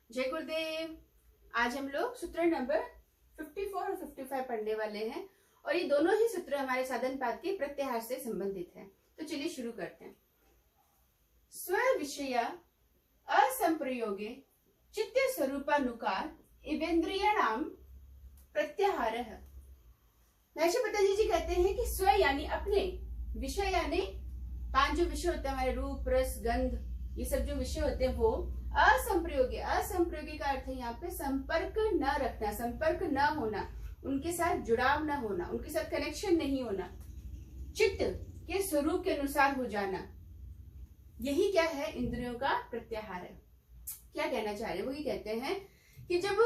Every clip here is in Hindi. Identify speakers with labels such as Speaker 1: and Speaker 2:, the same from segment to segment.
Speaker 1: जय गुरुदेव। आज हम लोग सूत्र नंबर 54 और 55 पढ़ने वाले हैं और ये दोनों ही सूत्र हमारे साधन पाद के प्रत्याहार से संबंधित है। तो चलिए शुरू करते हैं। स्व विषय असंप्रयोगे चित्त स्वरूपानुकार इवेन्द्रियाणाम प्रत्याहारः। महर्षि पतंजलि जी कहते हैं कि स्व यानी अपने, विषय यानी पांच जो विषय होते हैं हमारे रूप रस गंध, ये सब जो विषय होते हैं वो असंप्रयोगी। असंप्रयोगी का अर्थ है यहाँ पे संपर्क न रखना, संपर्क न होना, उनके साथ जुड़ाव न होना, उनके साथ कनेक्शन नहीं होना, चित्त के स्वरूप के अनुसार हो जाना, यही क्या है? इंद्रियों का प्रत्याहार है। क्या कहना चाह रहे हैं? वही कहते हैं कि जब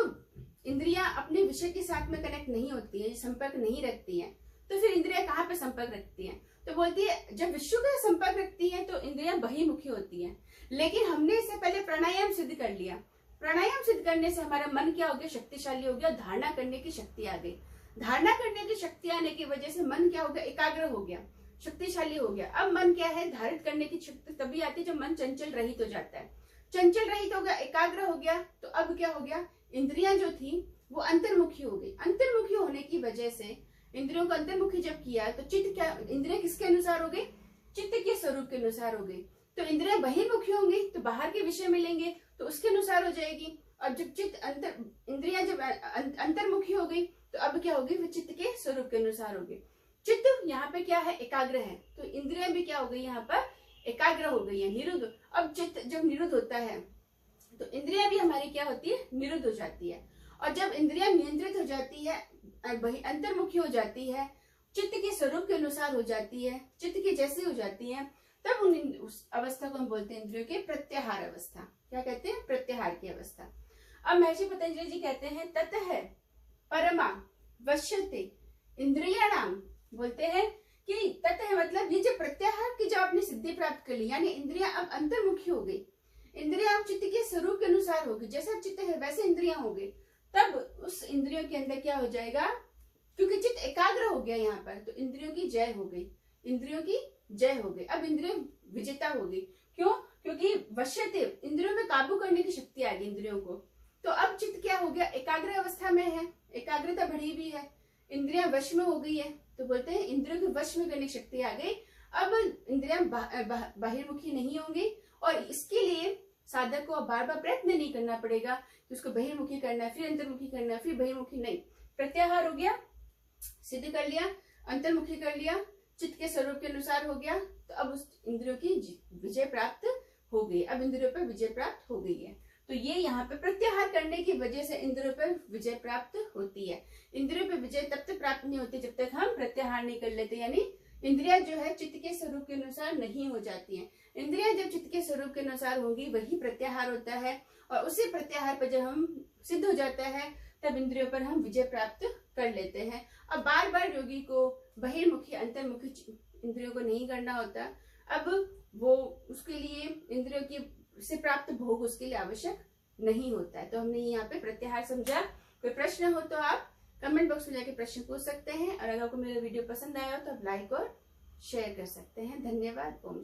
Speaker 1: इंद्रियां अपने विषय के साथ में कनेक्ट नहीं होती है, संपर्क नहीं रखती हैं, तो फिर इंद्रियां कहाँ पे संपर्क रखती हैं? तो बोलती है जब विश्व का संपर्क रखती है तो इंद्रियां बहिर्मुखी होती हैं। लेकिन हमने इससे पहले प्राणायाम सिद्ध कर लिया। प्राणायाम सिद्ध करने से हमारा मन क्या हो गया? शक्तिशाली हो गया, धारणा करने की शक्ति आ गई। धारणा करने की शक्ति आने की वजह से मन क्या हो गया? एकाग्र हो गया, शक्तिशाली हो गया। अब मन क्या है? धारित करने की शक्ति तभी आती है जब मन चंचल रहित हो जाता है। चंचल रहित हो गया, एकाग्र हो गया, तो अब क्या हो गया? इंद्रियां जो थी वो अंतर्मुखी हो गई। अंतर्मुखी होने की वजह से इंद्रियों को अंतर्मुखी जब किया तो चित्त क्या, इंद्रियां किसके अनुसार हो गई? चित्त के स्वरूप के अनुसार हो गई। तो इंद्रियां बहिर्मुखी होंगी तो बाहर के विषय मिलेंगे तो उसके अनुसार हो जाएगी। और जब इंद्रियां जब अंतर्मुखी हो गई तो अब क्या होगी? वो चित्त के स्वरूप के अनुसार होगी। चित्त यहाँ पे क्या है? एकाग्र है। तो इंद्रियां भी क्या हो गई? यहाँ पर एकाग्र हो गई है, निरुद्ध। अब चित्त जब निरुद्ध होता है तो इंद्रियां भी हमारी क्या होती है? निरुद्ध हो जाती है। और जब इंद्रियां नियंत्रित हो जाती है, अंतर्मुखी हो जाती है, चित्त के स्वरूप के अनुसार हो जाती है, चित्त की जैसी हो जाती है, तब उस अवस्था को हम बोलते हैं इंद्रियों के प्रत्याहार अवस्था। क्या कहते हैं? प्रत्याहार की अवस्था। अब महर्षि पतंजलि जी कहते हैं ततः परमा वश्यते इंद्रियाणाम। बोलते हैं कि ततः मतलब ये जो प्रत्याहार की जो आपने सिद्धि प्राप्त कर ली, यानी इंद्रियां अब अंतर्मुखी हो गई, इंद्रियां अब चित्त के स्वरूप के अनुसार होगी, जैसा चित्त है वैसे इंद्रियां हो गई। तब उस इंद्रियों के अंदर क्या हो जाएगा? क्योंकि चित्त एकाग्र हो गया यहाँ पर, तो इंद्रियों की जय हो गई, इंद्रियों की जय हो गई। अब इंद्रियों विजेता हो गई। क्यों? क्योंकि वश्यते, इंद्रियों में काबू करने की शक्ति आ गई इंद्रियों को। तो अब चित्त क्या हो गया? एकाग्र अवस्था में है, एकाग्रता बढ़ी भी है, इंद्रियां वश में हो गई है। तो बोलते हैं इंद्रियों के वश में करने की शक्ति आ गई। अब इंद्रियां बहिर्मुखी नहीं होंगी और इसके लिए साधक को बार बार प्रयत्न नहीं करना पड़ेगा कि उसको बहिर्मुखी करना है, फिर अंतर्मुखी करना है, फिर बहिर्मुखी नहीं। प्रत्याहार हो गया, सिद्ध कर लिया, अंतर्मुखी कर लिया, चित्त के स्वरूप के अनुसार हो गया, तो अब उस इंद्रियों की विजय प्राप्त हो गई। अब इंद्रियों पर विजय प्राप्त हो गई है। तो ये यहाँ पे प्रत्याहार करने की वजह से इंद्रियों पर विजय प्राप्त होती है। इंद्रियों पर विजय तब तक प्राप्त नहीं होती जब तक हम प्रत्याहार नहीं कर लेते, यानी इंद्रियां जो है चित्त के स्वरूप के अनुसार नहीं हो जाती हैं। इंद्रियां जब चित्त के स्वरूप के अनुसार होंगी वही प्रत्याहार होता है, और उसी प्रत्याहार पर जब हम सिद्ध हो जाता है तब इंद्रियों पर हम विजय प्राप्त कर लेते हैं। अब बार बार योगी को बहिर्मुखी अंतर्मुखी इंद्रियों को नहीं करना होता। अब वो उसके लिए इंद्रियों की से प्राप्त भोग उसके लिए आवश्यक नहीं होता है। तो हमने यहाँ पे प्रत्याहार समझा। कोई प्रश्न हो तो आप कमेंट बॉक्स में जाके प्रश्न पूछ सकते हैं, और अगर आपको मेरा वीडियो पसंद आया हो तो आप लाइक और शेयर कर सकते हैं। धन्यवाद। ओम।